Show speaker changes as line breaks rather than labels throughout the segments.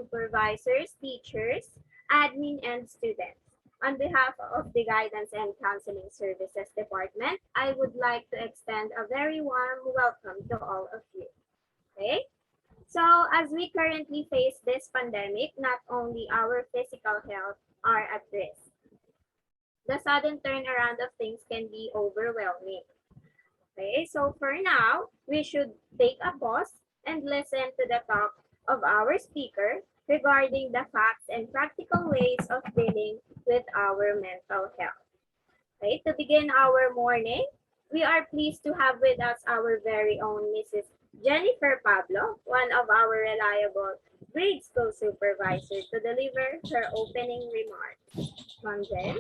supervisors, teachers, admin, and students. On behalf of the Guidance and Counseling Services Department, I would like to extend a very warm welcome to all of you. Okay? So, as we currently face this pandemic, not only our physical health are at risk. The sudden turnaround of things can be overwhelming. Okay, so for now, we should take a pause and listen to the talk of our speaker regarding the facts and practical ways of dealing with our mental health. Okay, to begin our morning, we are pleased to have with us our very own Mrs. Jennifer Pablo, one of our reliable grade school supervisors, to deliver her opening remarks. Ma'am Jen?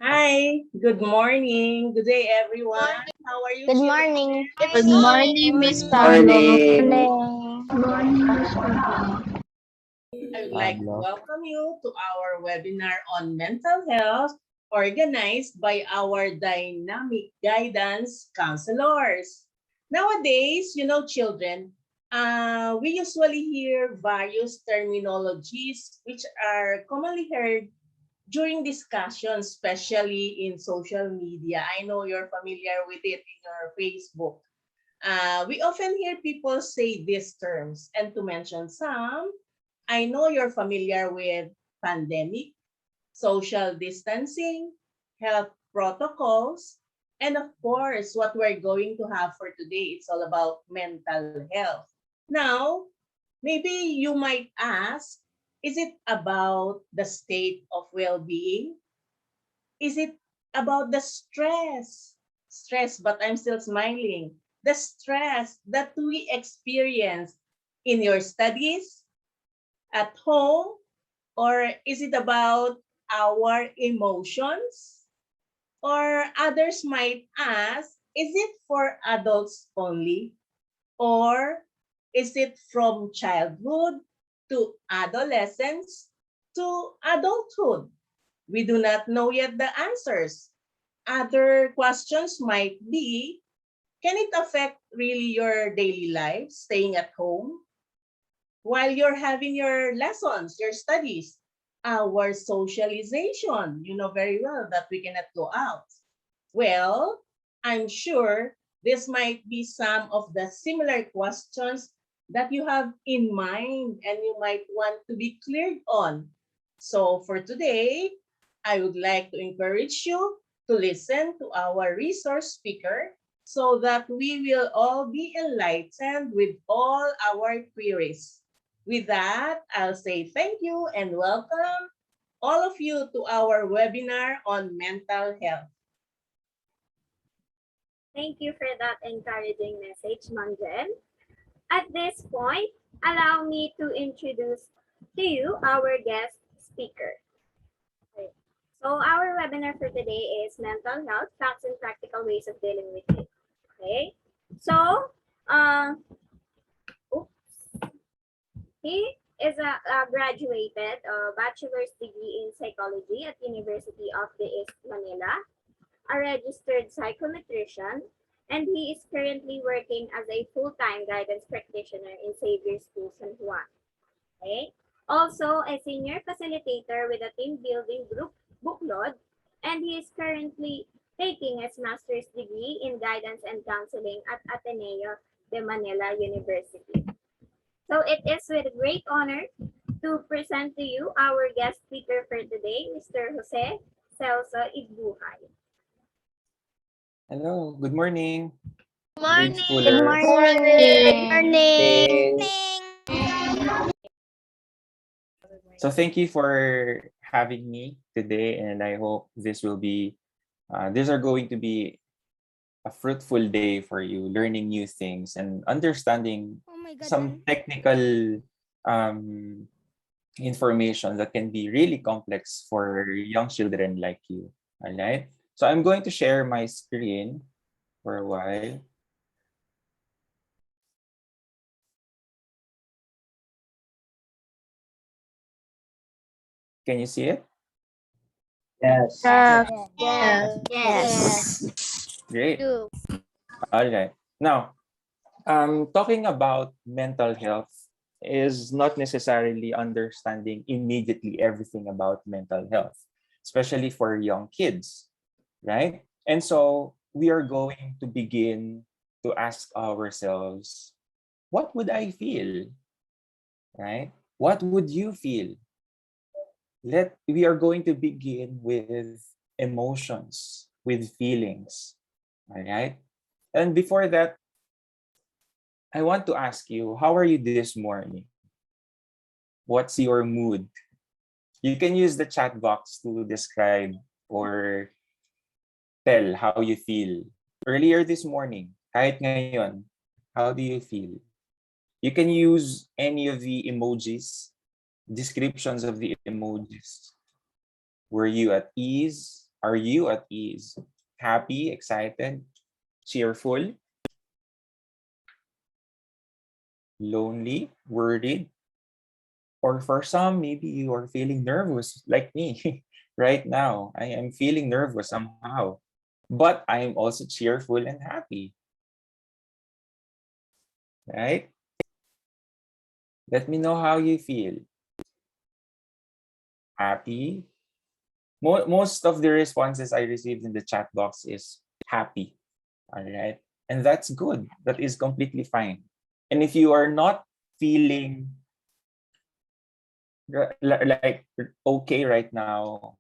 Hi, good morning. Good day, everyone. How are you?
Good morning.
Good morning, Miss
Pablo.
I would like to welcome you to our webinar on mental health organized by our dynamic guidance counselors. Nowadays, children, we usually hear various terminologies which are commonly heard during discussions, especially in social media. I know you're familiar with it in your Facebook. We often hear people say these terms, and to mention some, I know you're familiar with pandemic, social distancing, health protocols, and of course, what we're going to have for today, it's all about mental health. Now, maybe you might ask, is it about the state of well-being? Is it about the stress? Stress, but I'm still smiling. The stress that we experience in your studies, at home, or is it about our emotions? Or others might ask, is it for adults only? Or is it from childhood to adolescence to adulthood? We do not know yet the answers. Other questions might be, can it affect really your daily life, staying at home? While you're having your lessons, your studies, our socialization, you know very well that we cannot go out. Well, I'm sure this might be some of the similar questions that you have in mind and you might want to be cleared on. So for today, I would like to encourage you to listen to our resource speaker so that we will all be enlightened with all our queries. With that, I'll say thank you and welcome all of you to our webinar on mental health.
Thank you for that encouraging message, Ma'am Jen. At this point, allow me to introduce to you our guest speaker. Okay. So our webinar for today is mental health, facts and practical ways of dealing with it. Okay. So, he is a graduated bachelor's degree in psychology at University of the East Manila, a registered psychometrician, and he is currently working as a full-time guidance practitioner in Xavier School San Juan. Okay. Also, a senior facilitator with a team building group Buklod, and he is currently taking his master's degree in guidance and counseling at Ateneo de Manila University. So it is with great honor to present to you our guest speaker for today, Mr. Jose Celso Igbuhay.
Hello, good morning.
Good
Schoolers.
morning.
So thank you for having me today, and I hope this will be, these are going to be a fruitful day for you, learning new things and understanding some technical information that can be really complex for young children like you. All right. So I'm going to share my screen for a while. Can you see it?
Yes.
Yes.
Great.
Two.
All right. Now, talking about mental health is not necessarily understanding immediately everything about mental health, especially for young kids, right? And so we are going to begin to ask ourselves, what would I feel, right? What would you feel? We are going to begin with emotions, with feelings, all right? And before that, I want to ask you, how are you this morning? What's your mood? You can use the chat box to describe or tell how you feel. Earlier this morning, kahit ngayon, how do you feel? You can use any of the emojis, descriptions of the emojis. Were you at ease? Are you at ease? Happy, excited, cheerful, lonely, worried? Or for some, maybe you are feeling nervous like me right now. I am feeling nervous somehow, but I am also cheerful and happy, right? Let me know how you feel. Happy? Most of the responses I received in the chat box is happy, all right? And that's good. That is completely fine. And if you are not feeling like okay right now,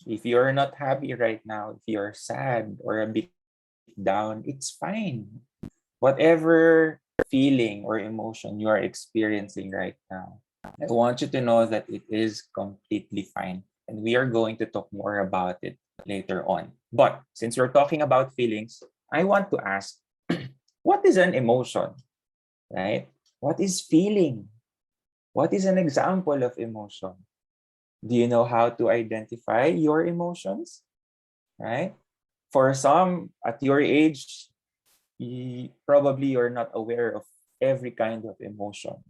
if you're not happy right now, if you're sad or a bit down, it's fine. Whatever feeling or emotion you are experiencing right now, I want you to know that it is completely fine. And we are going to talk more about it later on. But since we're talking about feelings, I want to ask, what is an emotion, right? What is feeling? What is an example of emotion? Do you know how to identify your emotions, right? For some, at your age, probably you're not aware of every kind of emotion.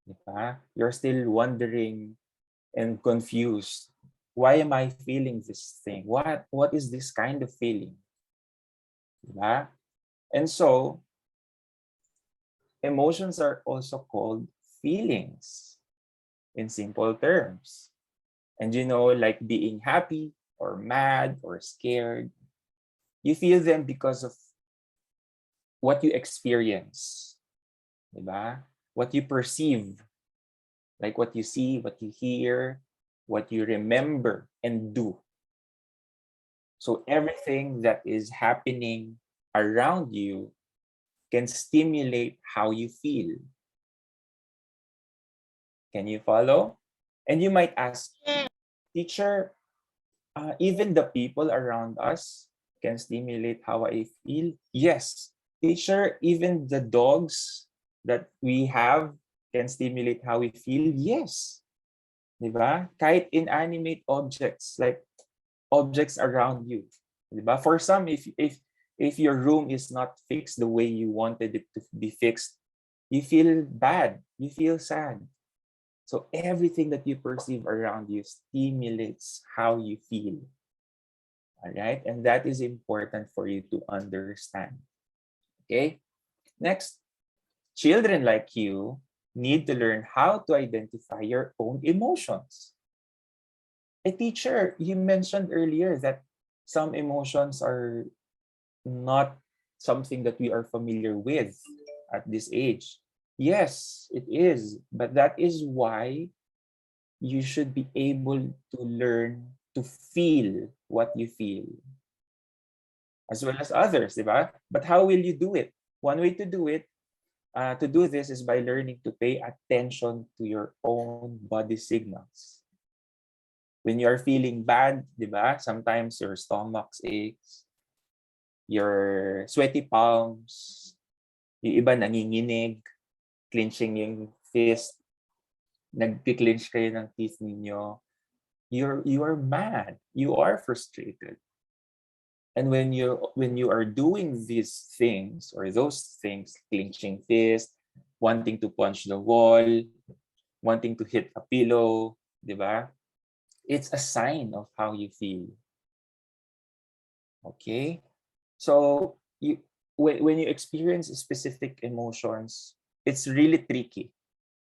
Diba? You're still wondering and confused. Why am I feeling this thing? What is this kind of feeling? Diba? And so, emotions are also called feelings in simple terms. And you know, like being happy or mad or scared, you feel them because of what you experience, diba? What you perceive, like what you see, what you hear, what you remember and do. So everything that is happening around you can stimulate how you feel. Can you follow? And you might ask, teacher, even the people around us can stimulate how I feel? Yes. Teacher, even the dogs that we have can stimulate how we feel? Yes. Diba? Kahit inanimate objects, like objects around you. Diba? For some, if your room is not fixed the way you wanted it to be fixed, you feel bad, you feel sad. So everything that you perceive around you stimulates how you feel. All right? And that is important for you to understand. Okay? Next, children like you need to learn how to identify your own emotions. A teacher, you mentioned earlier that some emotions are not something that we are familiar with at this age. Yes, it is. But that is why you should be able to learn to feel what you feel, as well as others, diba? But how will you do it? One way to do this is by learning to pay attention to your own body signals. When you are feeling bad, diba? Sometimes your stomach aches, your sweaty palms, yung iba nanginginig, clenching yung fist, nag-clench kayo ng teeth ninyo. You are mad, you are frustrated. And when you are doing these things or those things, clenching fist, wanting to punch the wall, wanting to hit a pillow, diba? It's a sign of how you feel. Okay? So when you experience specific emotions, it's really tricky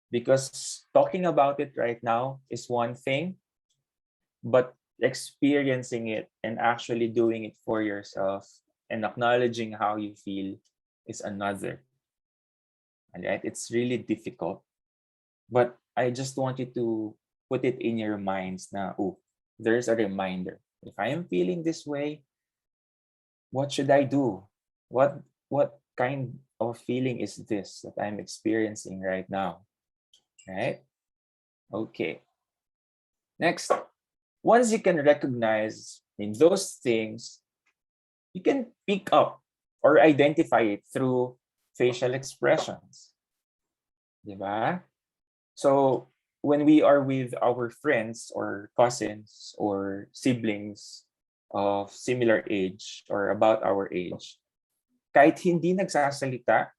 because talking about it right now is one thing, but experiencing it and actually doing it for yourself and acknowledging how you feel is another. All right, it's really difficult, but I just want you to put it in your minds now. Oh, there's a reminder. If I am feeling this way, what should I do? What kind of feeling is this that I'm experiencing right now? Right? Okay. Next, once you can recognize in those things, you can pick up or identify it through facial expressions. Diba? So when we are with our friends or cousins or siblings of similar age or about our age, kahit hindi nagsasalita,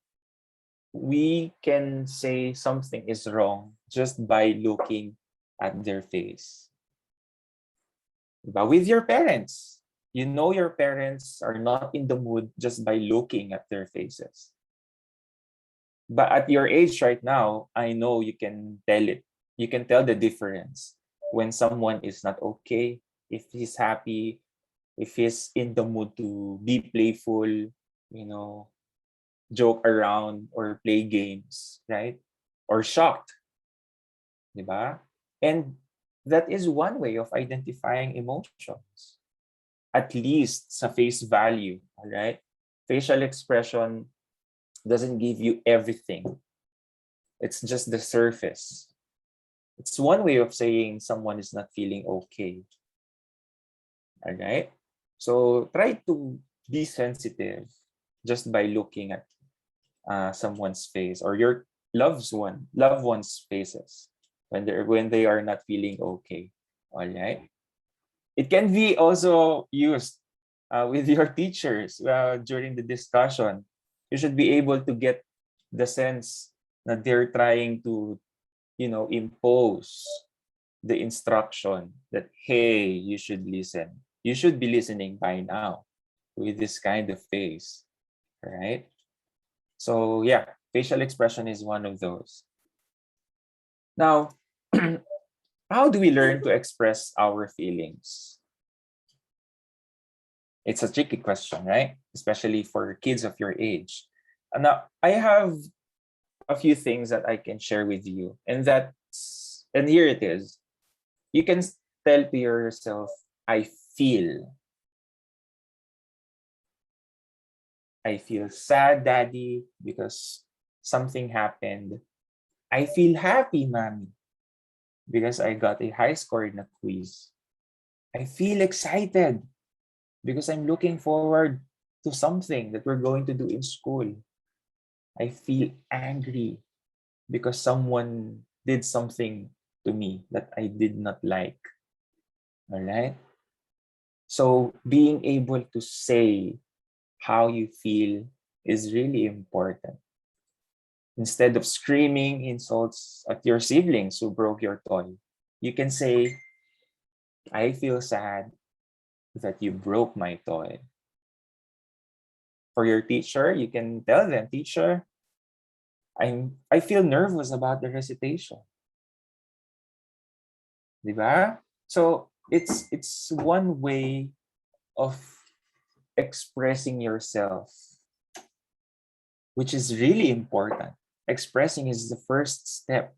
we can say something is wrong just by looking at their face. But with your parents, you know your parents are not in the mood just by looking at their faces. But at your age right now, I know you can tell it. You can tell the difference when someone is not okay, if he's happy, if he's in the mood to be playful, joke around or play games, right? Or shocked, diba? And that is one way of identifying emotions. At least sa face value, all right? Facial expression doesn't give you everything. It's just the surface. It's one way of saying someone is not feeling okay. All right? So try to be sensitive just by looking at someone's face or your loved one's faces when they are not feeling okay. All right? It can be also used with your teachers during the discussion. You should be able to get the sense that they're trying to, impose the instruction that, hey, you should listen. You should be listening by now with this kind of face, right? So yeah, facial expression is one of those. Now, how do we learn to express our feelings? It's a tricky question, right? Especially for kids of your age. Now, I have a few things that I can share with you, and here it is. You can tell to yourself, I feel sad, Daddy, because something happened. I feel happy, Mommy, because I got a high score in a quiz. I feel excited because I'm looking forward to something that we're going to do in school. I feel angry because someone did something to me that I did not like. All right? So being able to say how you feel is really important. Instead of screaming insults at your siblings who broke your toy, you can say, I feel sad that you broke my toy. For your teacher, you can tell them, teacher, I feel nervous about the recitation. Diba? So it's one way of expressing yourself, which is really important. Expressing is the first step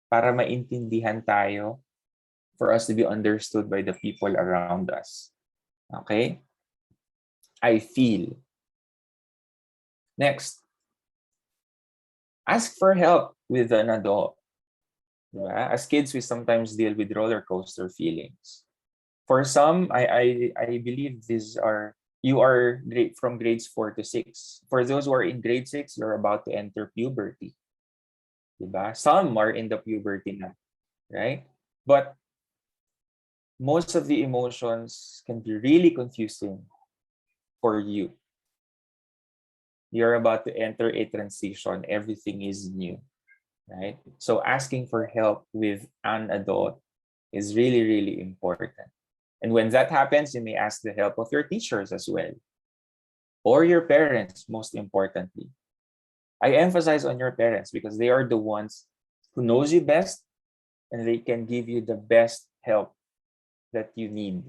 para maintindihan tayo, for us to be understood by the people around us. Okay? I feel. Next, ask for help with an adult. Diba? As kids, we sometimes deal with roller coaster feelings. For some, I believe you are from grades 4 to 6. For those who are in grade 6, you're about to enter puberty. Diba? Some are in the puberty na, right? But most of the emotions can be really confusing for you. You're about to enter a transition. Everything is new, right? So asking for help with an adult is really, really important. And when that happens, you may ask the help of your teachers as well, or your parents, most importantly. I emphasize on your parents because they are the ones who knows you best and they can give you the best help that you need.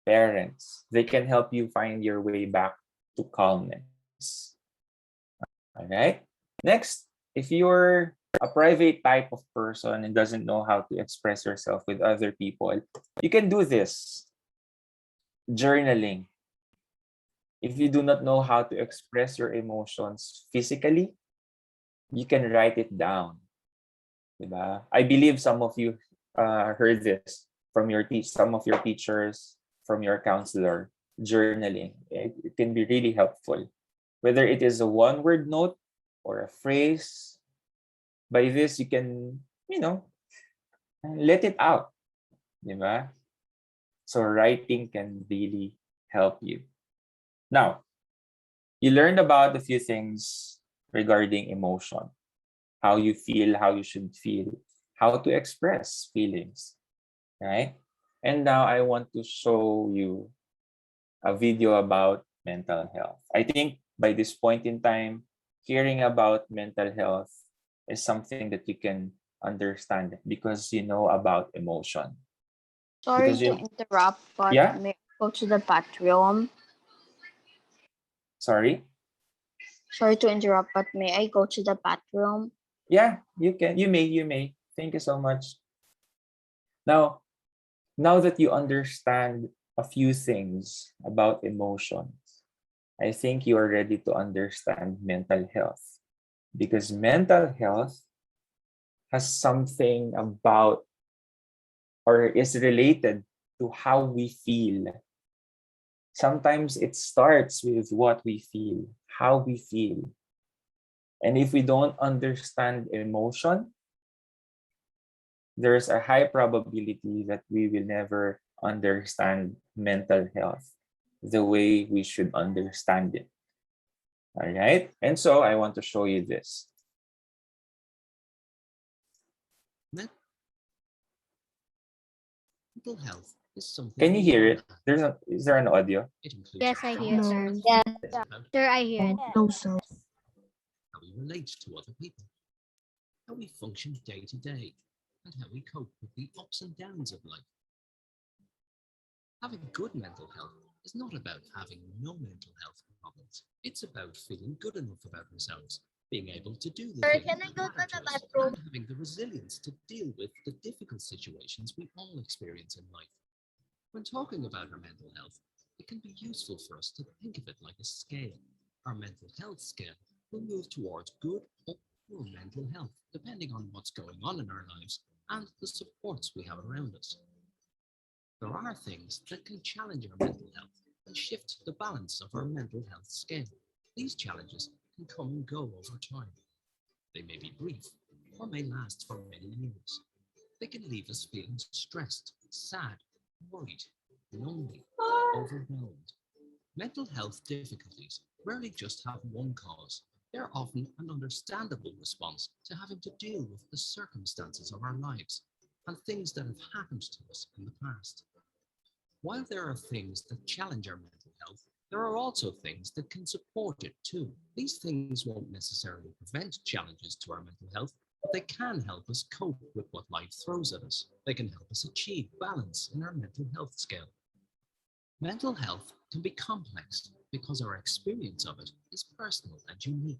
Parents, they can help you find your way back to calmness. All right. Next, if you're a private type of person and doesn't know how to express yourself with other people, you can do this. Journaling. If you do not know how to express your emotions physically, you can write it down. Diba? I believe some of you heard this from some of your teachers, from your counselor. Journaling. It can be really helpful. Whether it is a one-word note or a phrase, by this you can, let it out. Diba? So writing can really help you. Now, you learned about a few things regarding emotion, how you feel, how you should feel, how to express feelings, right? And now I want to show you a video about mental health. I think by this point in time, hearing about mental health is something that you can understand because you know about emotion.
Sorry
Because
to interrupt, but
Yeah?
may I go to the bathroom?
Sorry?
Sorry to interrupt, but may I go to the bathroom?
Yeah, you can. You may. Thank you so much. Now that you understand a few things about emotions, I think you are ready to understand mental health. Because mental health has something about or is related to how we feel. Sometimes it starts with what we feel, how we feel. And if we don't understand emotion, there's a high probability that we will never understand mental health the way we should understand it. All right. And so I want to show you this.
Mental health is something.
Can you hear it? Is there an audio?
Yes, I hear, sir.
Yes.
Sir, I hear it.
No, sir.
How we relate to other people, how we function day to day, and how we cope with the ups and downs of life. Having good mental health is not about having no mental health problems. It's about feeling good enough about ourselves, being able to do the
Sir,
things
can I
that
go to
matter
the
to us,
bathroom?
and having the resilience to deal with the difficult situations we all experience in life. When talking about our mental health, it can be useful for us to think of it like a scale. Our mental health scale will move towards good or poor mental health, depending on what's going on in our lives and the supports we have around us. There are things that can challenge our mental health and shift the balance of our mental health scale. These challenges can come and go over time. They may be brief or may last for many years. They can leave us feeling stressed, sad, worried, lonely, overwhelmed. Mental health difficulties rarely just have one cause. They're often an understandable response to having to deal with the circumstances of our lives and things that have happened to us in the past. While there are things that challenge our mental health, there are also things that can support it too. These things won't necessarily prevent challenges to our mental health, but they can help us cope with what life throws at us. They can help us achieve balance in our mental health scale. Mental health can be complex because our experience of it is personal and unique.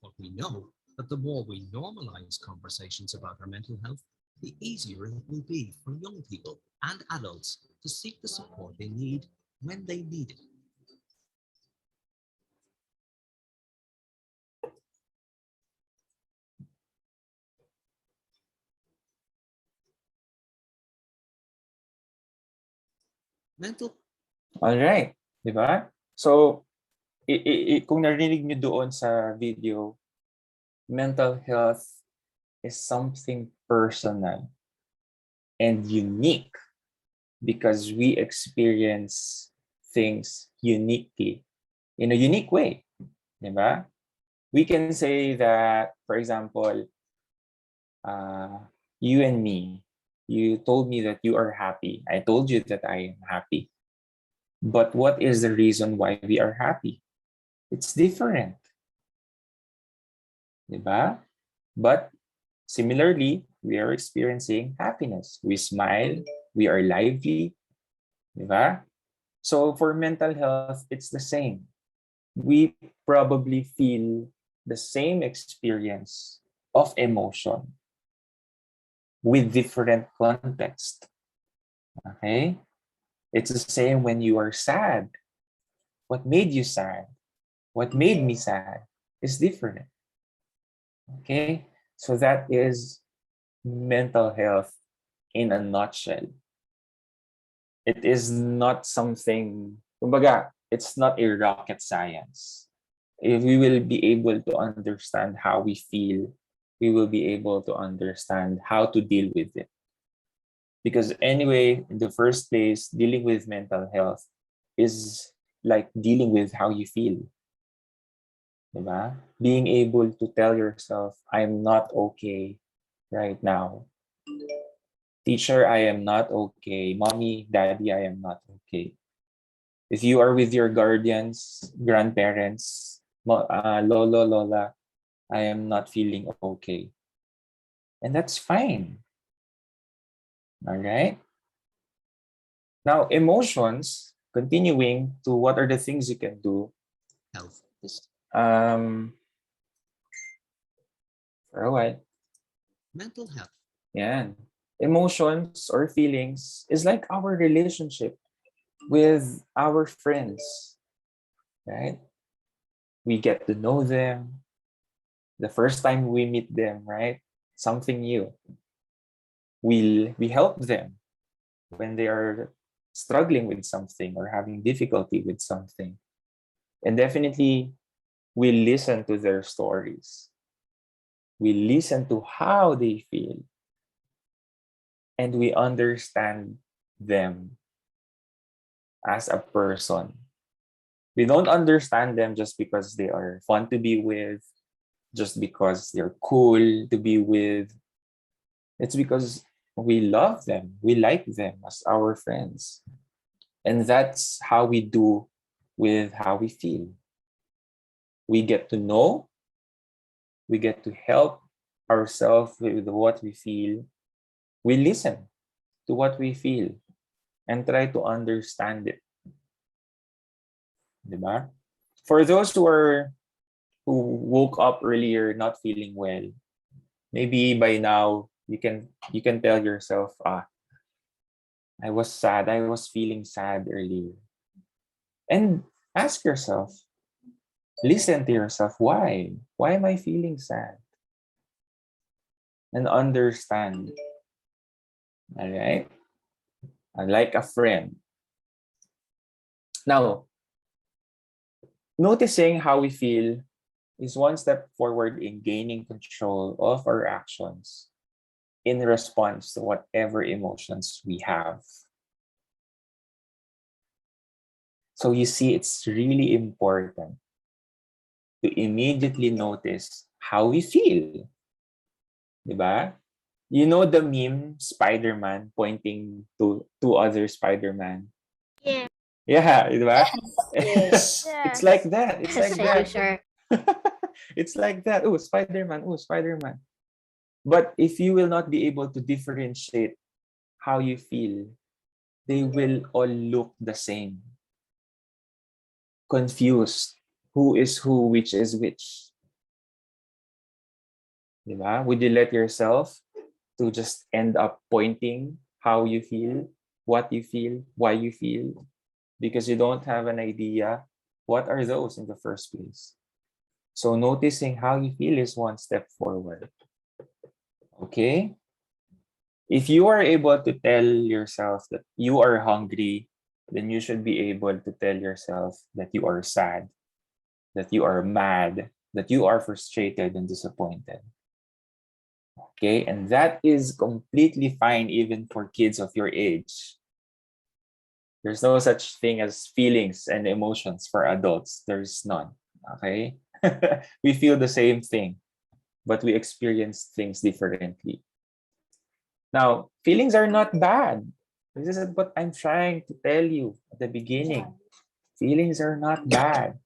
But we know that the more we normalize conversations about our mental health, the easier it will be for young people and adults to seek the support they need when they need it. Mental.
All right. Diba? So, kung narinig nyo doon sa video, mental health is something personal and unique because we experience things uniquely, in a unique way. Diba? We can say that, for example, you and me, You told me that you are happy. I told you that I am happy. But what is the reason why we are happy? It's different. Diba? But similarly, we are experiencing happiness. We smile, we are lively. Diba? So for mental health, it's the same. We probably feel the same experience of emotion with different context. Okay? It's the same when you are sad. What made you sad? What made me sad is different. Okay? So that is mental health in a nutshell. It is not something, kumbaga, it's not a rocket science. If we will be able to understand how we feel, we will be able to understand how to deal with it. Because anyway, in the first place, dealing with mental health is like dealing with how you feel. Diba? Being able to tell yourself, I'm not okay right now. Teacher, I am not okay. Mommy, daddy, I am not okay. If you are with your guardians, grandparents, lolo, lola, I am not feeling okay. And that's fine. All right? Now, emotions, continuing to what are the things you can do.
Health is
For a while.
mental health.
Yeah. Emotions or feelings is like our relationship with our friends, right? We get to know them the first time we meet them, right? Something new. We help them when they are struggling with something or having difficulty with something. And definitely we listen to their stories. We listen to how they feel. And we understand them as a person. We don't understand them just because they are fun to be with, just because they're cool to be with. It's because we love them, we like them as our friends. And that's how we do with how we feel. We get to know, we get to help ourselves with what we feel. We listen to what we feel and try to understand it. Diba? For those who woke up earlier not feeling well, maybe by now you can tell yourself, I was sad, I was feeling sad earlier. And ask yourself, listen to yourself, why? Why am I feeling sad? And understand. All right? Like a friend. Now, noticing how we feel is one step forward in gaining control of our actions in response to whatever emotions we have. So you see, it's really important to immediately notice how we feel. Diba? You know the meme, Spider-Man pointing to other Spider-Man?
Yeah.
Yeah, diba?
Yes.
It's like that. It's like
Thank you,
that.
sir.
It's like that. Oh, Spider-Man. Oh, Spider-Man. But if you will not be able to differentiate how you feel, they will all look the same. Confused. Who is who, which is which. Diba? Would you let yourself to just end up pointing how you feel, what you feel, why you feel? Because you don't have an idea what are those in the first place. So noticing how you feel is one step forward. Okay? If you are able to tell yourself that you are hungry, then you should be able to tell yourself that you are sad, that you are mad, that you are frustrated and disappointed. Okay? And that is completely fine even for kids of your age. There's no such thing as feelings and emotions for adults. There's none. Okay? We feel the same thing, but we experience things differently. Now, feelings are not bad. This is what I'm trying to tell you at the beginning. Feelings are not bad.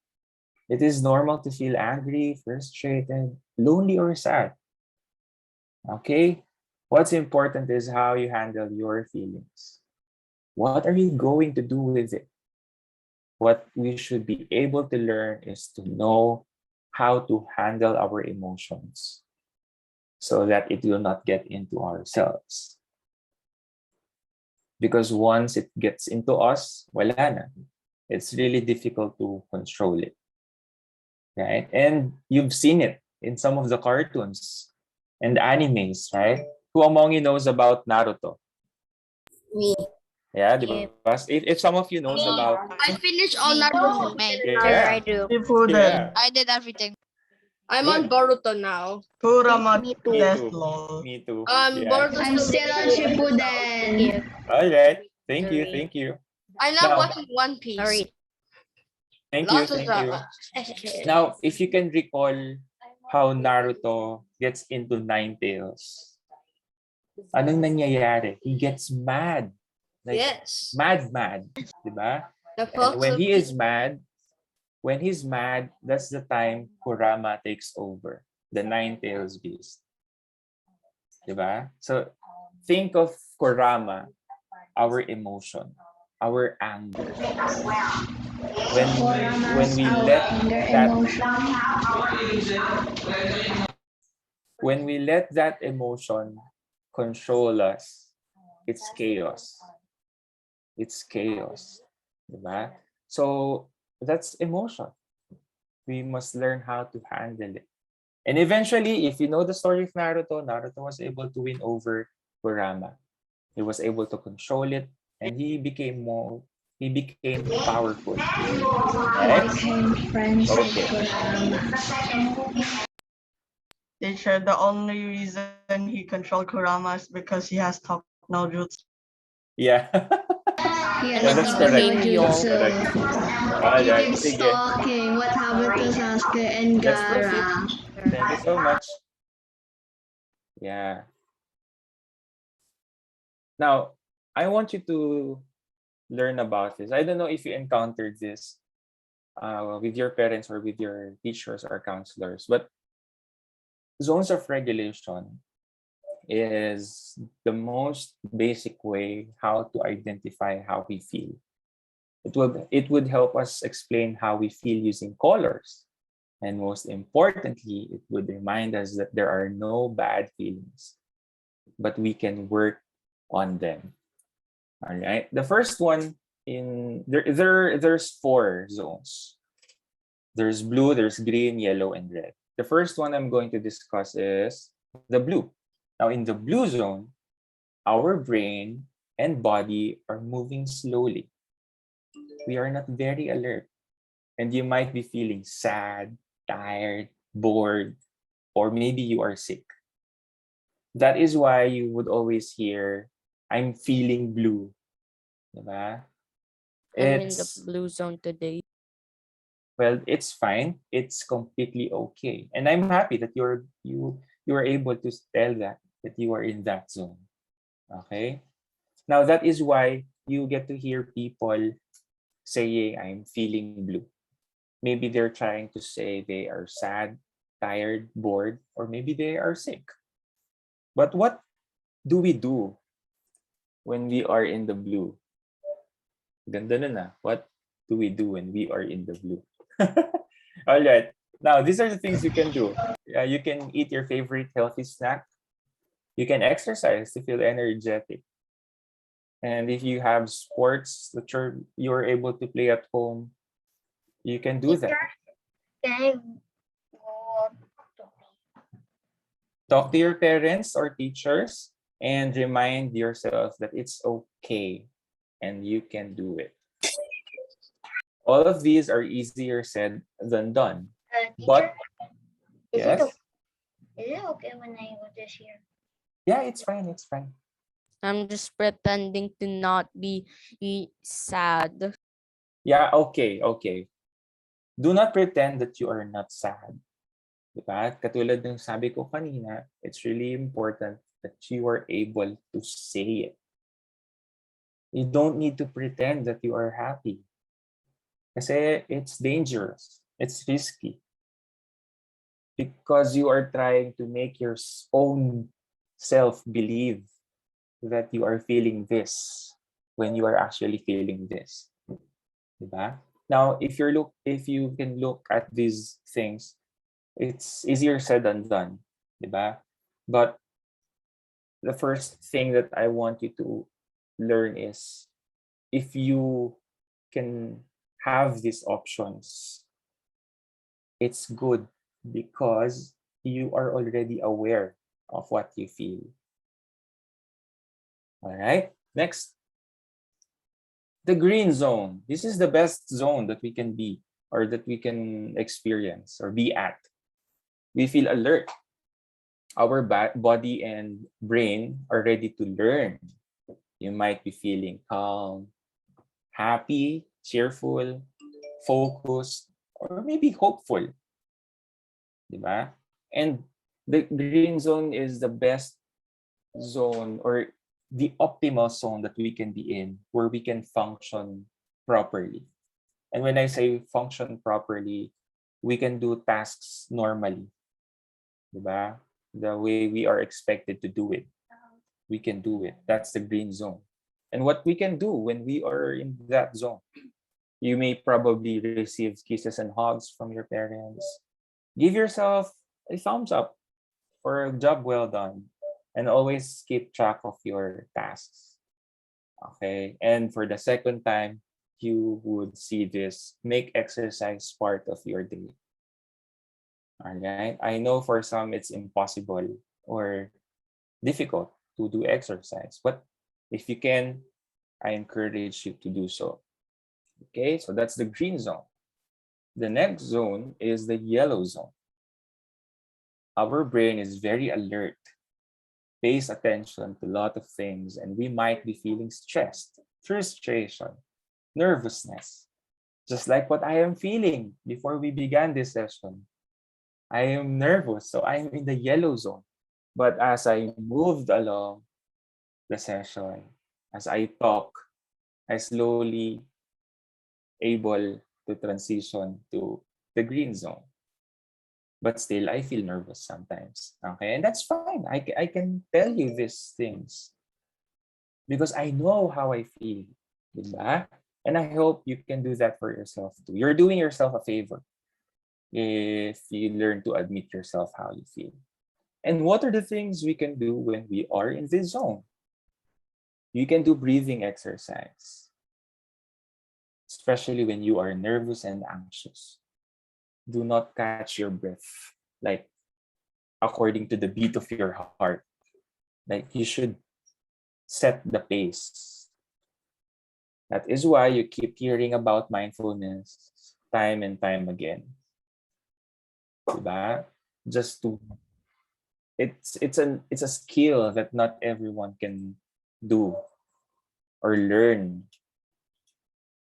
It is normal to feel angry, frustrated, lonely, or sad. Okay? What's important is how you handle your feelings. What are you going to do with it? What we should be able to learn is to know how to handle our emotions so that it will not get into ourselves. Because once it gets into us, wala na. It's really difficult to control it. Right? And you've seen it in some of the cartoons and animes, right? Who among you knows about Naruto?
Me.
Yeah, di ba? If some of you knows about,
I finished all Naruto.
yeah,
I do.
yeah,
I did everything.
I'm on
Good.
Boruto now.
Kurama
Me
Me
too.
too. Me too.
Boruto
I'm still on Shippuden.
All right. Thank you.
Sorry.
Thank you.
I'm now
Now,
watching One Piece.
Sorry.
thank you.
Lots of
Thank you.
drama.
Now, if you can recall how Naruto gets into Nine Tails, anong nangyayari? He gets mad. Like,
Yes.
mad. Diba?
The
And when he is
philosophy.
mad, that's the time Kurama takes over, the Nine Tails Beast. Diba? So, think of Kurama, our emotion, our anger. When we let that when we let that emotion control us, it's chaos. It's chaos. Diba? So that's emotion. We must learn how to handle it. And eventually, if you know the story of Naruto, Naruto was able to win over Kurama. He was able to control it, and he became powerful. Right?
Became friends with
Okay.
Kurama. Teacher, the only reason he controlled Kurama is because he has top no jutsu.
Yeah.
He
Yeah, that's correct. That's correct.
He
Alright,
keeps
sige.
stalking what happened to Sasuke and
Let's proceed.
Gaara.
Thank you so much. Yeah. Now, I want you to learn about this. I don't know if you encountered this with your parents or with your teachers or counselors, but zones of regulation is the most basic way how to identify how we feel. It would help us explain how we feel using colors. And most importantly, it would remind us that there are no bad feelings, but we can work on them. All right. The first one there's 4 zones. There's blue, there's green, yellow, and red. The first one I'm going to discuss is the blue. Now, in the blue zone, our brain and body are moving slowly. We are not very alert. And you might be feeling sad, tired, bored, or maybe you are sick. That is why you would always hear, I'm feeling blue. Diba?
I'm in the blue zone today.
Well, it's fine. It's completely okay. And I'm happy that you are able to tell that you are in that zone. Okay? Now that is why you get to hear people saying, I'm feeling blue. Maybe they're trying to say they are sad, tired, bored, or maybe they are sick. But what do we do when we are in the blue? Ganda nun ah. What do we do when we are in the blue? All right. Now, these are the things you can do. You can eat your favorite healthy snack. You can exercise to feel energetic. And if you have sports that you're able to play at home, you can do that. Talk to your parents or teachers and remind yourself that it's okay and you can do it. All of these are easier said than done. But yes.
Is it okay when I go this year?
Yeah, it's fine. It's fine.
I'm just pretending to not be sad.
Yeah, okay. Do not pretend that you are not sad. Diba? Katulad ng sabi ko kanina, it's really important that you are able to say it. You don't need to pretend that you are happy. Kasi it's dangerous. It's risky. Because you are trying to make your own self believe that you are feeling this when you are actually feeling this. Diba? Now, if you can look at these things, it's easier said than done. Diba? But the first thing that I want you to learn is if you can have these options, it's good because you are already aware of what you feel. All right, next. The green zone. This is the best zone that we can be or that we can experience or be at. We feel alert. Our body and brain are ready to learn. You might be feeling calm, happy, cheerful, focused, or maybe hopeful. Diba? And the green zone is the best zone or the optimal zone that we can be in where we can function properly. And when I say function properly, we can do tasks normally. Diba? The way we are expected to do it. We can do it. That's the green zone. And what we can do when we are in that zone, you may probably receive kisses and hugs from your parents. Give yourself a thumbs up for a job well done. And always keep track of your tasks. Okay. And for the second time, you would see this, make exercise part of your day. All right. I know for some it's impossible or difficult to do exercise, but if you can, I encourage you to do so. Okay. So that's the green zone. The next zone is the yellow zone. Our brain is very alert, pays attention to a lot of things, and we might be feeling stressed, frustration, nervousness, just like what I am feeling before we began this session. I am nervous, so I'm in the yellow zone. But as I moved along the session, as I talk, I slowly able to transition to the green zone. But still, I feel nervous sometimes. Okay, and that's fine. I can tell you these things because I know how I feel. Diba? And I hope you can do that for yourself too. You're doing yourself a favor if you learn to admit yourself how you feel. And what are the things we can do when we are in this zone? You can do breathing exercise, especially when you are nervous and anxious. Do not catch your breath like according to the beat of your heart. Like you should set the pace. That is why you keep hearing about mindfulness time and time again. Diba? Just to it's a skill that not everyone can do or learn.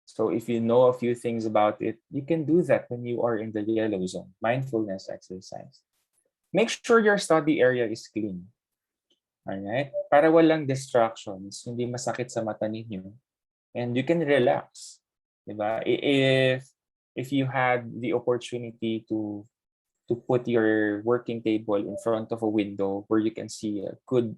So if you know a few things about it, you can do that when you are in the yellow zone, mindfulness exercise. Make sure your study area is clean. Alright? Para walang distractions, hindi masakit sa mata ninyo. And you can relax. Diba? If you had the opportunity to put your working table in front of a window where you can see a good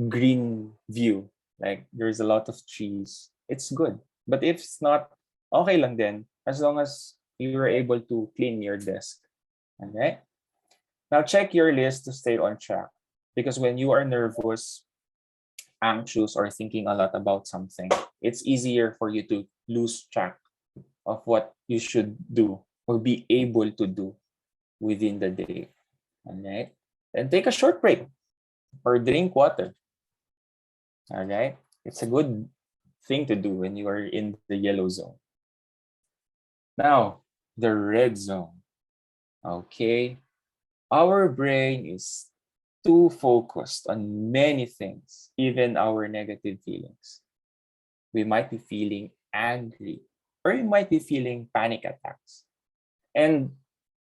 green view, like there's a lot of trees, it's good. But if it's not, okay lang din, as long as you were able to clean your desk. Okay? Now check your list to stay on track. Because when you are nervous, anxious, or thinking a lot about something, it's easier for you to lose track of what you should do or be able to do within the day. Alright? And take a short break or drink water. Alright? It's a good thing to do when you are in the yellow zone. Now, the red zone. Okay? Our brain is too focused on many things, even our negative feelings. We might be feeling angry, or you might be feeling panic attacks. And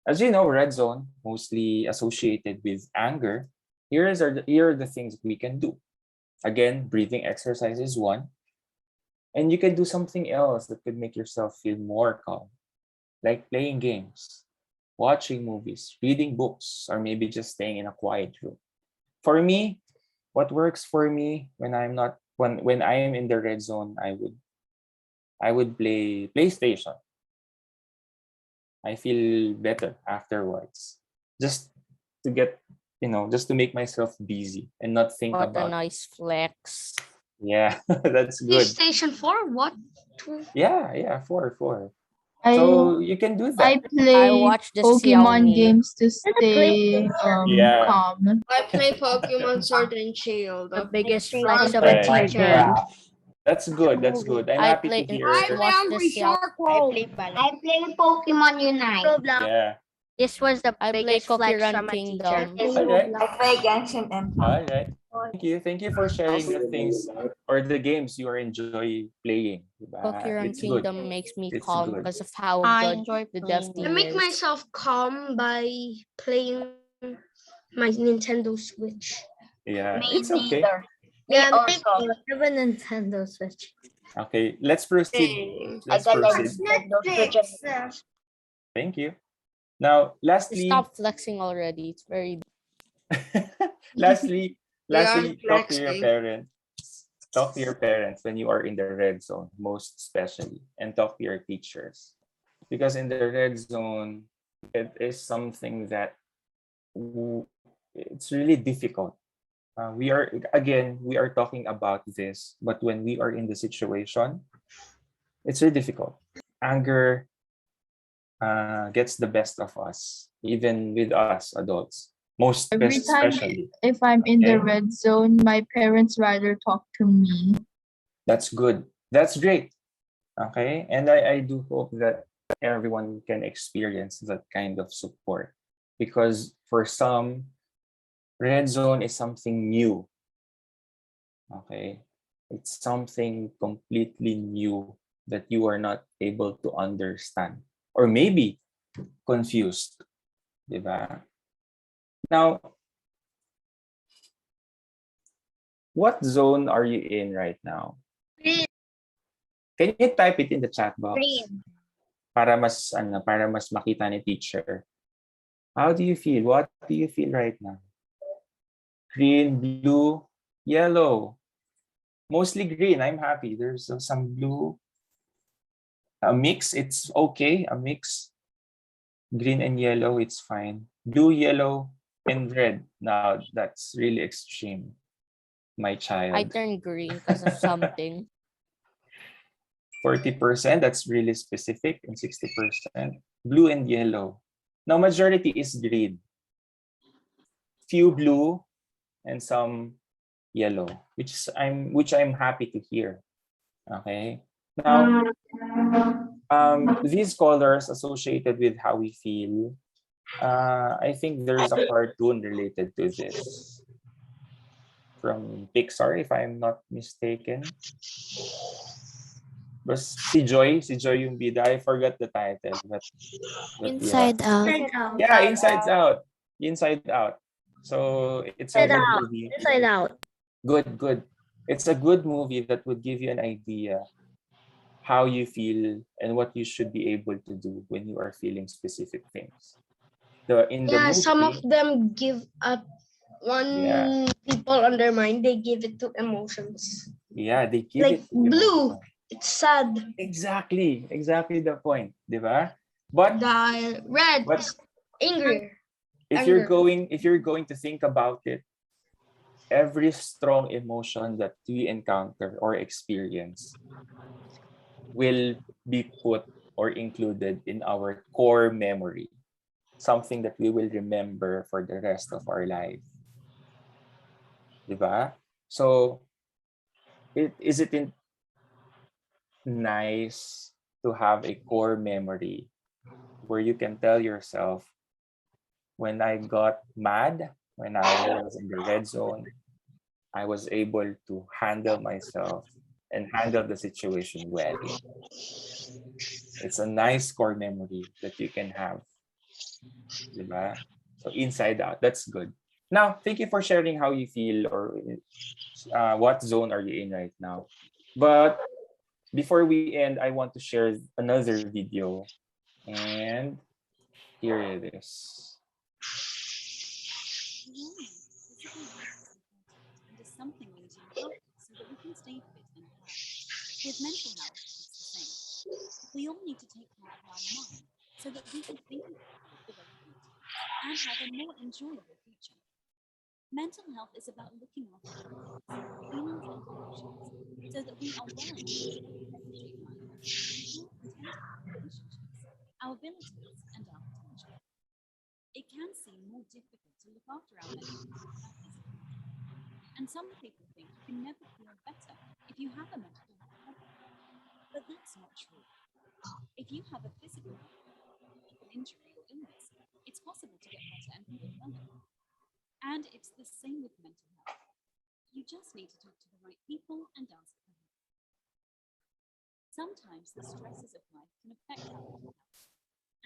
as you know, red zone, mostly associated with anger, Here are the things we can do. Again, breathing exercise is one. And you can do something else that could make yourself feel more calm, like playing games, watching movies, reading books, or maybe just staying in a quiet room. For me, what works for me when I am in the red zone, I would play PlayStation. I feel better afterwards. Just to get, just to make myself busy and not think
What a
about.
nice flex.
Yeah, that's good.
PlayStation 4? What?
Yeah, four.
I
So you can do
I
that.
play
watched the
Pokemon
Xiaomi.
games to stay
Yeah.
calm.
I play Pokemon Sword and Shield.
The biggest flex of a
Right.
teacher.
That's good. That's good. I'm
I
happy
play
to
I
hear.
watched the
Hungry
Xiaomi.
Shark World.
I play Pokemon Unite.
Yeah.
This was the
I play
biggest
Cookie
flex
Run
from a teacher.
Kingdom.
All right.
I play Genshin
All
Impact.
right. Thank you for sharing the things or the games you are enjoy playing. Diba?
Cookie Run
It's good.
Kingdom makes me
It's
calm
good.
because of how
I
good
enjoy
the dev
playing.
I
team
make
is.
myself calm by playing my Nintendo Switch.
Yeah,
Me
it's okay.
neither. Me
Yeah,
also.
I have a Nintendo Switch.
Okay, let's proceed.
Same.
I
Let's
got a
proceed.
Nintendo Switch.
Thank you. Now, lastly,
Stop flexing already. It's very
lastly,
They are
talk to your
flexing.
parents. Talk to your parents when you are in the red zone, most especially, and talk to your teachers. Because in the red zone, it is something that it's really difficult. We are talking about this, but when we are in the situation, it's really difficult. Anger gets the best of us, even with us adults. Most
Every time
especially.
if I'm in the
Okay.
red zone, my parents rather talk to me.
That's good. That's great. Okay. And I do hope that everyone can experience that kind of support. Because for some, red zone is something new. Okay. It's something completely new that you are not able to understand. Or maybe confused. Diba? Now, what zone are you in right now? Can you type it in the chat box?
Green.
Para mas makita ni teacher. How do you feel? What do you feel right now? Green, blue, yellow. Mostly green. I'm happy. There's some blue. A mix, it's okay. A mix. Green and yellow, it's fine. Blue, yellow, and red. Now, that's really extreme. My child.
I turned green because of something.
40%, that's really specific, and 60% blue and yellow. Now majority is green. Few blue and some yellow, which I'm happy to hear. Okay. Now these colors associated with how we feel, I think there's a cartoon related to this from Pixar, if I'm not mistaken. But si Joy yung bida. I forgot the title. But
Inside Out.
yeah, Inside Out. Inside Out. So it's a good movie.
Inside Out.
Good. It's a good movie that would give you an idea how you feel and what you should be able to do when you are feeling specific things.
Yeah, some of them give up one people on their mind. They give it to emotions.
Yeah, they give
Like
it
blue,
emotion.
it's sad.
Exactly the point, diba? But
The red,
But-
is angry.
if you're going to think about it, every strong emotion that we encounter or experience will be put or included in our core memory, something that we will remember for the rest of our life. Diba? So, isn't it nice to have a core memory where you can tell yourself, when I got mad, when I was in the red zone, I was able to handle myself and handle the situation well. It's a nice core memory that you can have. Diba? So Inside Out, that's good. Now, thank you for sharing how you feel or what zone are you in right now. But before we end, I want to share another video. And here it is.
Is something we need to look after so that we can stay fit and well. With mental health, it's the same. We all need to take care of our mind so that we can think and feel the way we need to and have a more enjoyable future. Mental health is about looking after our thoughts, feelings and emotions so that we are well enough to live everyday life and feel content in our relationships, our abilities and our potential. It can seem more difficult to look after our mental health than our physical health. And some people think you can never feel better if you have a mental health problem. But that's not true. If you have a physical health problem, like an injury or illness, it's possible to get better and feel well. And it's the same with mental health. You just need to talk to the right people and ask for help. Sometimes the stresses of life can affect our mental health,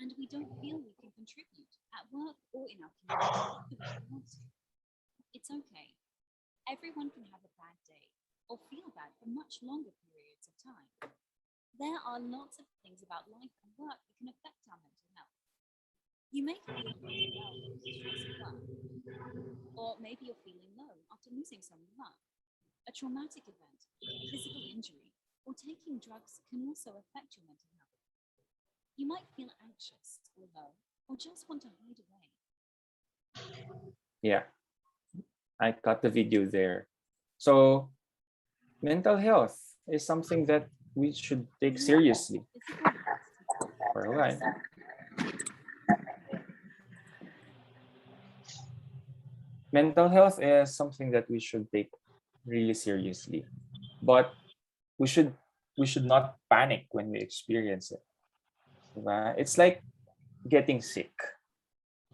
and we don't feel we can contribute at work or in our community the way we want to. It's okay. Everyone can have a bad day or feel bad for much longer periods of time. There are lots of things about life and work that can affect our mental health. You may feel unwell because of stress at work, or maybe you're feeling low after losing someone you love. A traumatic event, a physical injury, or taking drugs can also affect your mental health. You might feel anxious or low, or just want to hide away.
Yeah, I cut the video there. So mental health is something that we should take seriously. For a while. Mental health is something that we should take really seriously, but we should not panic when we experience it. It's like getting sick.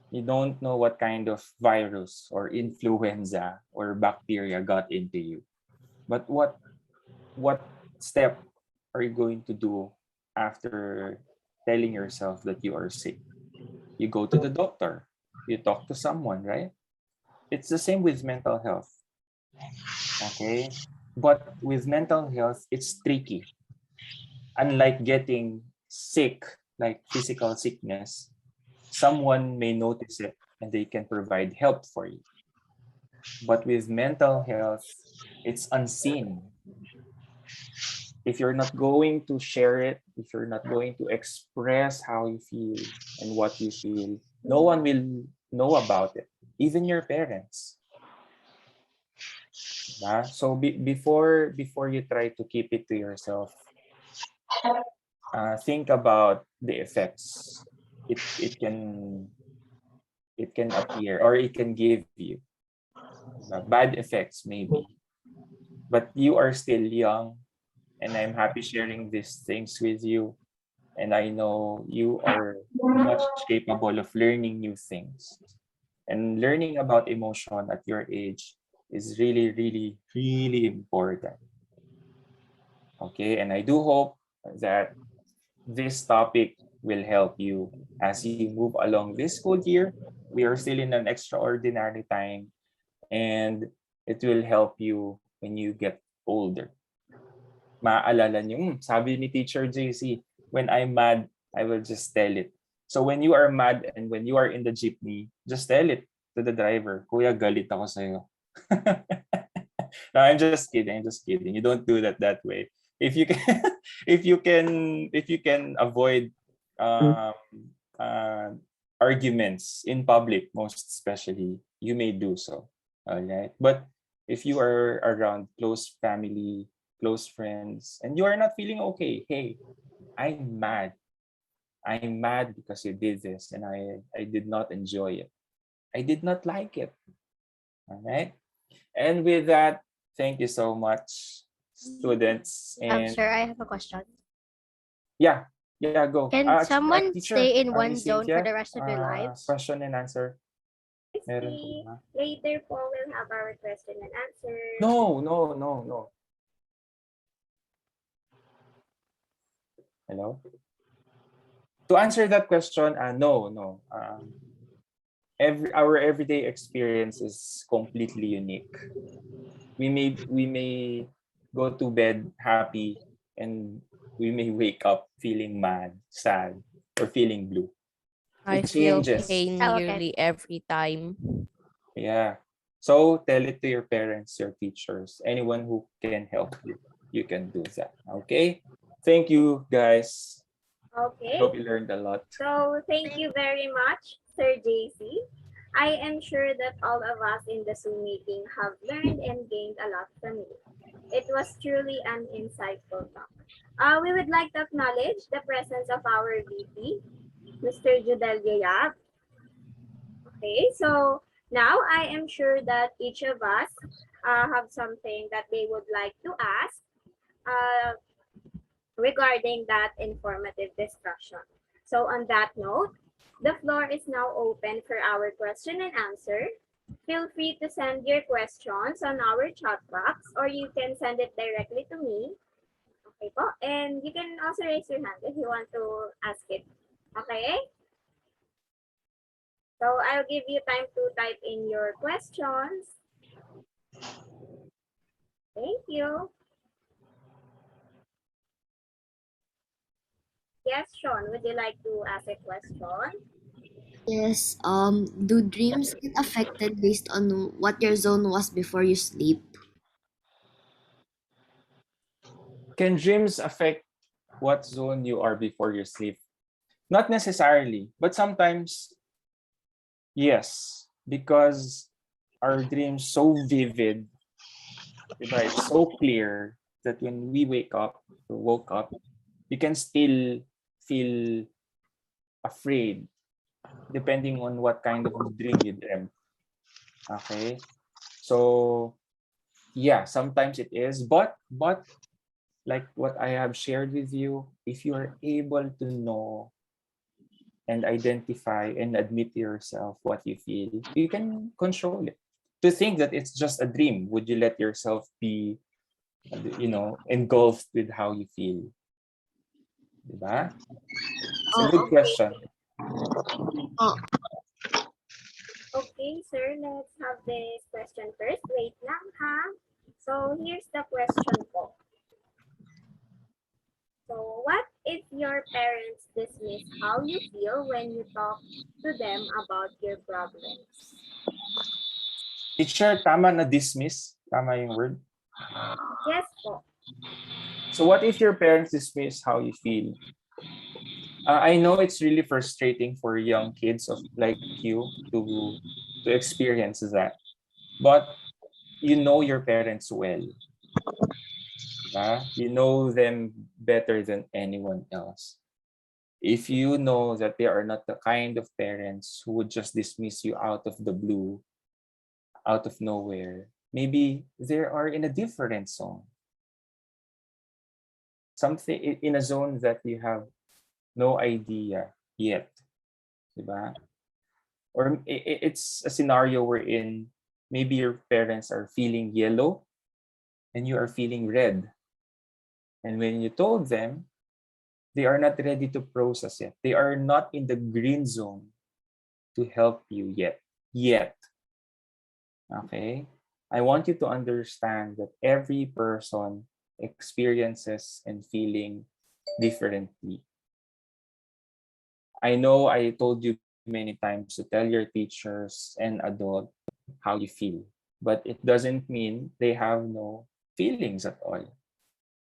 You don't know what kind of virus or influenza or bacteria got into you. But what step are you going to do after telling yourself that you are sick? You go to the doctor. You talk to someone, right? It's the same with mental health. Okay? But with mental health, it's tricky. Unlike getting sick, like physical sickness, someone may notice it and they can provide help for you. But with mental health, it's unseen. If you're not going to share it, if you're not going to express how you feel and what you feel, no one will know about it, even your parents. So before you try to keep it to yourself, think about the effects it can appear or it can give you. Bad effects maybe, but you are still young, and I'm happy sharing these things with you. And I know you are much capable of learning new things. And learning about emotion at your age is really, really, really important. Okay, and I do hope that this topic will help you as you move along this school year. We are still in an extraordinary time, and it will help you when you get older. Maaalala niyo, sabi ni Teacher JC, when I'm mad, I will just tell it. So when you are mad and when you are in the jeepney, just tell it to the driver, Kuya, galit ako sa'yo. No, I'm just kidding. I'm just kidding. You don't do that way. If you can, if you can avoid arguments in public, most especially, you may do so. All right. But if you are around close family, close friends, and you are not feeling okay, hey, I'm mad. I'm mad because you did this, and I did not enjoy it. I did not like it. All right. And with that, thank you so much, students. And
Sir, I have a question.
yeah, go.
Can someone
teacher,
stay in one
Miss
zone for
Cynthia,
the rest of their lives?
Question and answer. Meron po
See,
ba?
later po we'll have our question and answer.
No. Hello? To answer that question, no. our everyday experience is completely unique. We may go to bed happy, and we may wake up feeling mad, sad, or feeling blue.
I
It
feel
changes.
pain
Oh, okay.
nearly every time.
Yeah. So tell it to your parents, your teachers, anyone who can help you. You can do that. Okay? Thank you, guys.
Okay.
Hope you learned a lot.
So thank you very much, Sir JC. I am sure that all of us in the Zoom meeting have learned and gained a lot from you. It was truly an insightful talk. We would like to acknowledge the presence of our VP, Mr. Judel Yayab. Okay, so now I am sure that each of us have something that they would like to ask uh, regarding that informative discussion. So on that note, the floor is now open for our question and answer. Feel free to send your questions on our chat box, or you can send it directly to me. Okay po? And you can also raise your hand if you want to ask it. Okay? So I'll give you time to type in your questions. Thank you. Yes, Sean, would you like to ask a question?
Yes, do dreams get affected based on what your zone was before you sleep?
Can dreams affect what zone you are before you sleep? Not necessarily, but sometimes yes, because our dreams so vivid, diba? It's so clear that when we woke up, you can still feel afraid depending on what kind of dream you dreamt. Okay? So yeah, sometimes it is, but like what I have shared with you, if you are able to know and identify and admit to yourself what you feel, you can control it. To think that it's just a dream, would you let yourself be, engulfed with how you feel? Diba? It's a good question.
Okay, sir, let's have this question first. Wait lang, ha? So here's the question po. So what if your parents dismiss how you feel when you talk to them about your problems?
Teacher, tama na dismiss? Tama yung word?
Yes po.
So what if your parents dismiss how you feel? I know it's really frustrating for young kids like you to experience that. But you know your parents well. You know them better than anyone else. If you know that they are not the kind of parents who would just dismiss you out of the blue, out of nowhere, maybe they are in a different zone. Something in a zone that you have no idea yet. Diba? Or it's a scenario wherein maybe your parents are feeling yellow and you are feeling red. And when you told them, they are not ready to process it. They are not in the green zone to help you yet. Okay? I want you to understand that every person experiences and feeling differently. I know I told you many times to tell your teachers and adult how you feel, but it doesn't mean they have no feelings at all.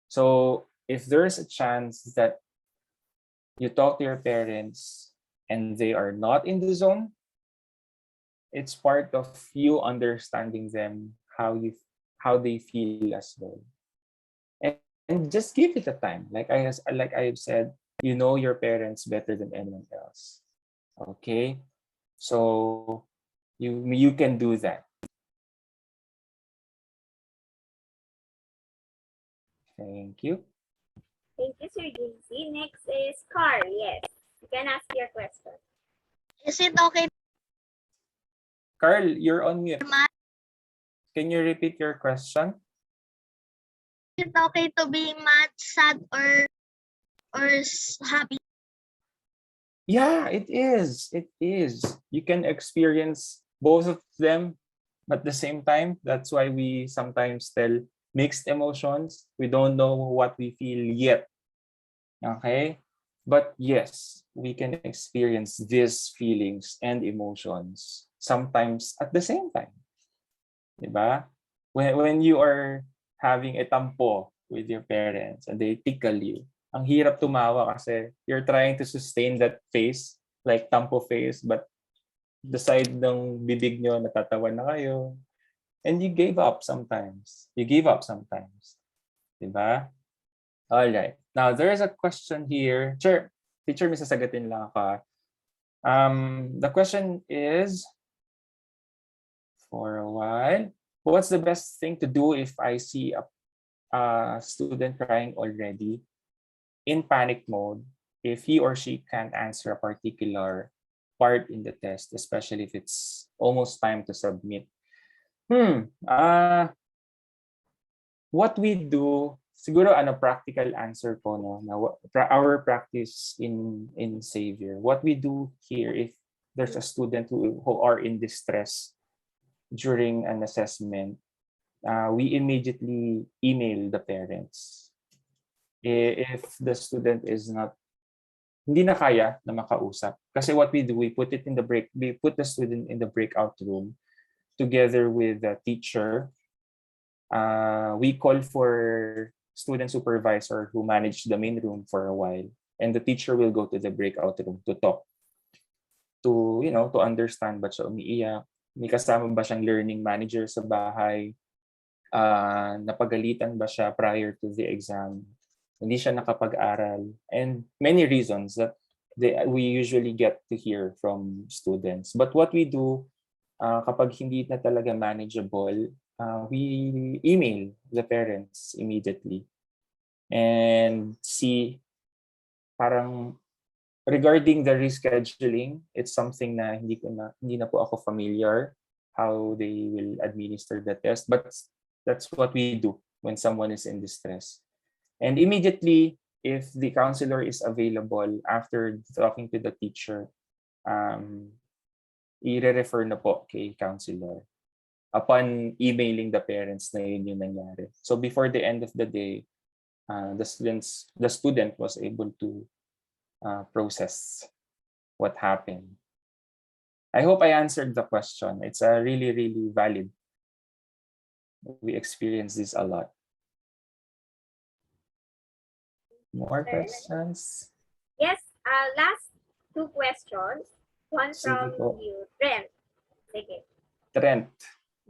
So if there's a chance that you talk to your parents and they are not in the zone, it's part of you understanding them how they feel as well. And just give it a time. Like I have said, you know your parents better than anyone else. Okay? So you can do that. Thank you.
Thank you, Sir JC. Next is Carl. Yes, you can ask your question.
Is it okay?
Carl, you're on mute. Can you repeat your question?
Is it okay to be mad, sad, or happy?
Yeah, it is. It is. You can experience both of them at the same time. That's why we sometimes tell mixed emotions. We don't know what we feel yet. Okay? But yes, we can experience these feelings and emotions sometimes at the same time. Diba? When you are having a tampo with your parents and they tickle you, ang hirap tumawa kasi you're trying to sustain that face, like tampo face, but the side ng bibig nyo, natatawa na kayo. And you gave up sometimes. You give up sometimes. Diba? All right. Now, there is a question here. Sure, teacher, may sasagatin lang ako. The question is, for a while, what's the best thing to do if I see a student crying already in panic mode if he or she can't answer a particular part in the test, especially if it's almost time to submit? What we do, siguro practical answer ko no, na our practice in Xavier. What we do here if there's a student who are in distress during an assessment, we immediately email the parents. If the student is hindi na kaya na makausap. Kasi what we do, we put the student in the breakout room together with the teacher. We call for student supervisor who managed the main room for a while, and the teacher will go to the breakout room to talk, to understand ba siya umiiyak, may kasama ba siyang learning manager sa bahay, napagalitan ba siya prior to the exam, hindi siya nakapag-aral, and many reasons that we usually get to hear from students. But what we do, kapag hindi na talaga manageable, we email the parents immediately and see, parang regarding the rescheduling, it's something na hindi na po ako familiar how they will administer the test, but that's what we do when someone is in distress. And immediately, if the counselor is available after talking to the teacher, i-refer na po kay counselor upon emailing the parents na yun yung nangyari. So before the end of the day, the student was able to process what happened. I hope I answered the question. It's a really, really valid. We experience this a lot. More questions?
Yes, last two questions. One from you, Trent. Sige.
Trent.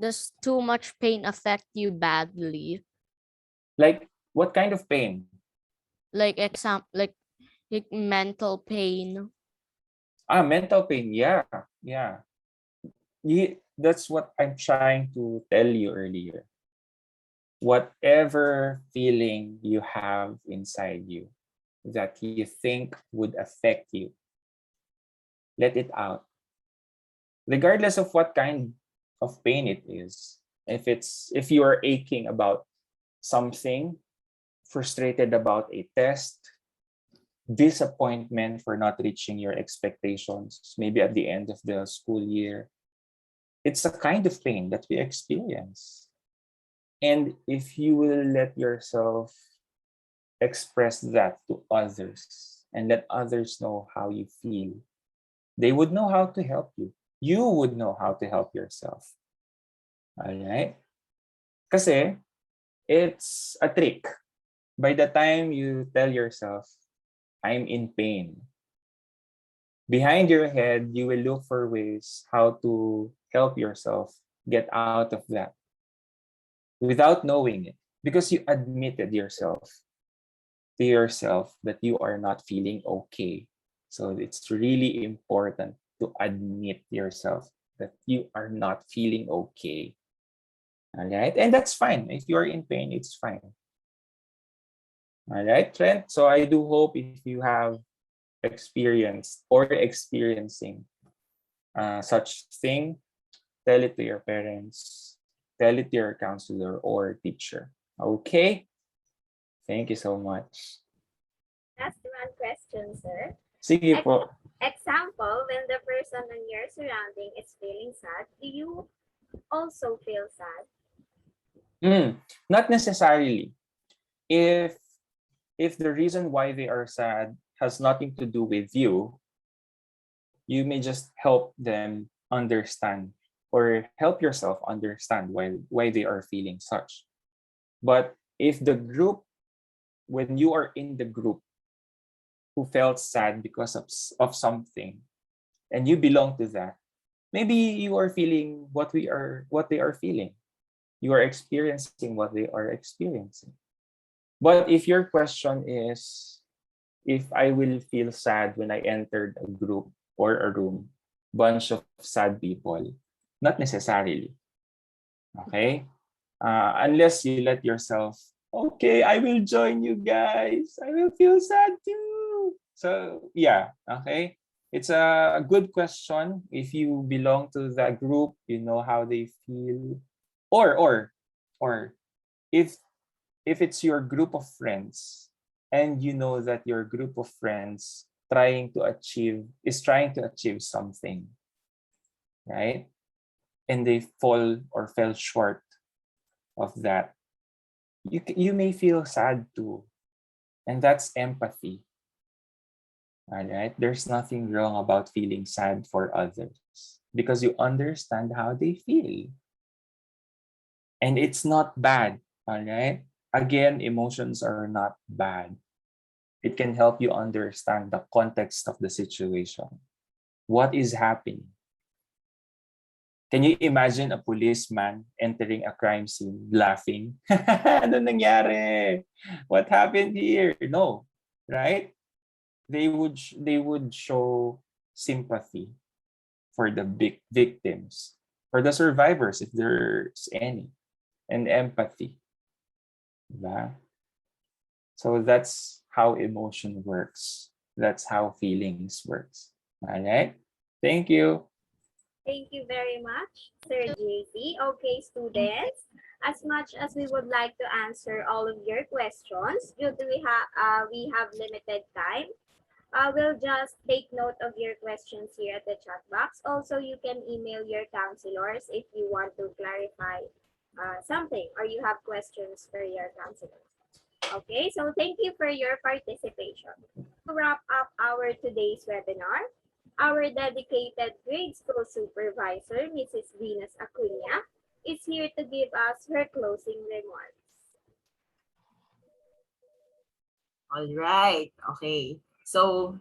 Does too much pain affect you badly?
Like what kind of pain?
Like mental pain.
Mental pain. Yeah. That's what I'm trying to tell you earlier. Whatever feeling you have inside you that you think would affect you, let it out. Regardless of what kind of pain it is. If you are aching about something, frustrated about a test, disappointment for not reaching your expectations, maybe at the end of the school year, it's a kind of pain that we experience. And if you will let yourself express that to others and let others know how you feel, they would know how to help you. You would know how to help yourself. All right? Kasi it's a trick. By the time you tell yourself, I'm in pain, behind your head, you will look for ways how to help yourself get out of that without knowing it, because you admitted to yourself that you are not feeling okay. So it's really important to admit yourself that you are not feeling okay. All right? And that's fine. If you are in pain, it's fine. All right, Trent? So I do hope if you have experienced or experiencing such thing, tell it to your parents, tell it to your counselor or teacher. Okay? Thank you so much.
That's one question, sir.
Sige po.
Example, when the person in your surrounding is feeling sad, do you also feel sad?
Not necessarily. If the reason why they are sad has nothing to do with you, you may just help them understand or help yourself understand why they are feeling such. But if the group, when you are in the group who felt sad because of something and you belong to that, maybe you are feeling what they are feeling. You are experiencing what they are experiencing. But if your question is if I will feel sad when I entered a group or a room, bunch of sad people, not necessarily. Okay? Unless you let yourself, okay, I will join you guys. I will feel sad too. So yeah, okay. It's a good question. If you belong to that group, you know how they feel. Or if it's your group of friends and you know that your group of friends trying to achieve something, right? And they fall or fell short of that, you may feel sad too. And that's empathy. All right? There's nothing wrong about feeling sad for others because you understand how they feel. And it's not bad. All right? Again, emotions are not bad. It can help you understand the context of the situation. What is happening? Can you imagine a policeman entering a crime scene laughing? Ano nangyari? What happened here? No, right? They would show sympathy for the big victims, for the survivors if there's any, and empathy. Diba? So that's how emotion works. That's how feelings works. All right? Thank you.
Thank you very much, Sir JC. Okay, students, as much as we would like to answer all of your questions, due to we have limited time, we'll just take note of your questions here at the chat box. Also, you can email your counselors if you want to clarify something or you have questions for your counselors. Okay, so thank you for your participation. To wrap up our today's webinar, our dedicated grade school supervisor, Mrs. Venus Acuna, is here to give us her closing remarks.
All right. Okay. So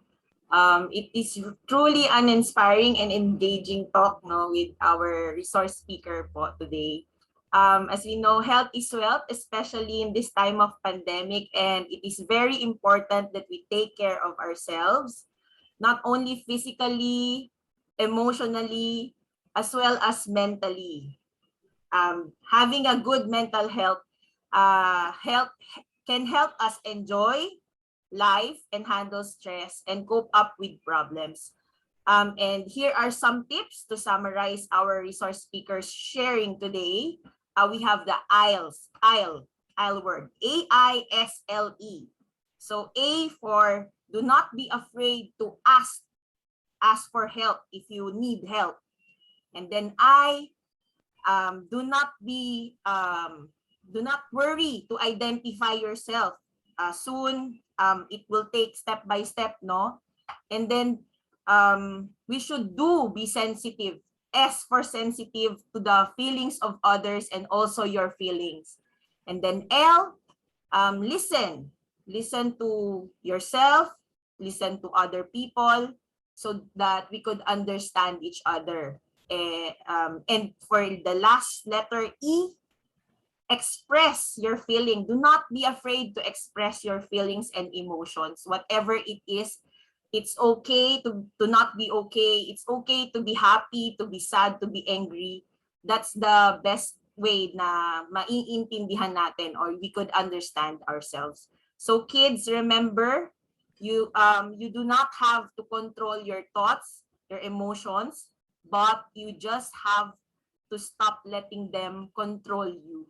it is truly an inspiring and engaging talk with our resource speaker po today. As we know, health is wealth, especially in this time of pandemic, and it is very important that we take care of ourselves, not only physically, emotionally, as well as mentally. Having a good mental health can help us enjoy life and handle stress and cope up with problems. And here are some tips to summarize our resource speakers sharing today. We have the ISLE word, AISLE. So A for do not be afraid to ask for help if you need help. And then do not worry to identify yourself. Soon it will take step by step, no? And then we should be sensitive. S for sensitive to the feelings of others and also your feelings. And then L, listen to yourself, listen to other people so that we could understand each other. And for the last letter E, express your feeling. Do not be afraid to express your feelings and emotions. Whatever it is, it's okay to not be okay. It's okay to be happy, to be sad, to be angry. That's the best way na maiintindihan natin or we could understand ourselves. So kids, remember, you do not have to control your thoughts, your emotions, but you just have to stop letting them control you.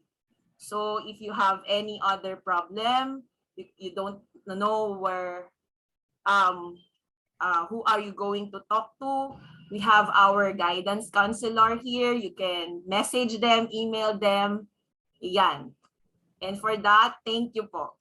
So if you have any other problem, you don't know where who are you going to talk to? We have our guidance counselor here. You can message them, email them. Yan. And for that, thank you po.